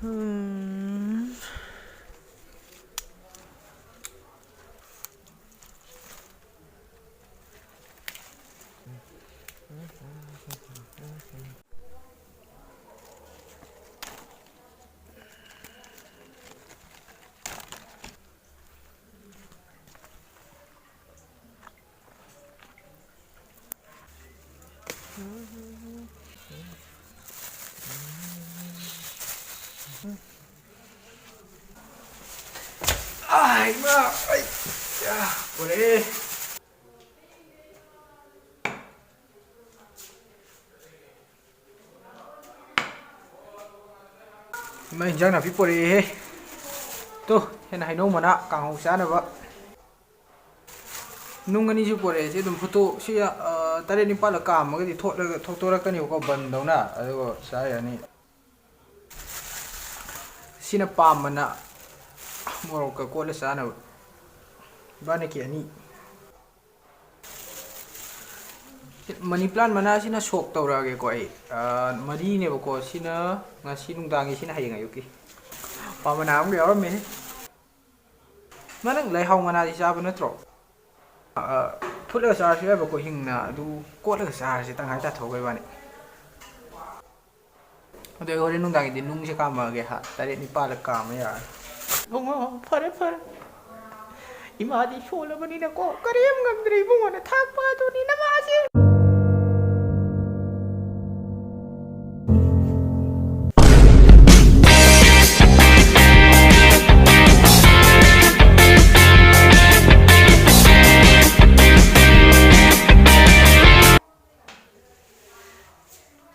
Ai mà ai bữa đi mình chắc là phía bữa đi tu hiện nay nông mà nè càng hậu sáng nữa vợ nung cái này chứ bữa đi chứ đừng photo chứ ta đây đi bắt là cả mà cái gì thôi tôi ra cái nhiều có bẩn đâu nè rồi sai rồi này xin là palm mà nè mua cái cô là sao nàoบ้านในเกียร์นี่มันนี่พลันมันน่าชินะโชคตัวเราเกี่ยวกับมาดีเนี่ยบอกว่าชินะงานชินุ่งดางชินะให้ยังไงยุกี้พอมันน้ำเดียวแล้วมั้ยมันนั่งเลยห้องมันน่าที่ชาเป็นนักตรอกทุกเรื่องสารสิบอกว่าหิงน่ะดูโคตรเรื่องสารสิตั้งหายใจถูกไปบ้านนี่เดี๋ยวเขาเรียนนุ่งดางอีกนุ่งใช่กามาเกี่ยฮะแต่เด็กนี่ป้าละกาไม่ยากลงมาพอได้Imadi shola manina ko kariyam ngamdri bunga thakpa to ni namasi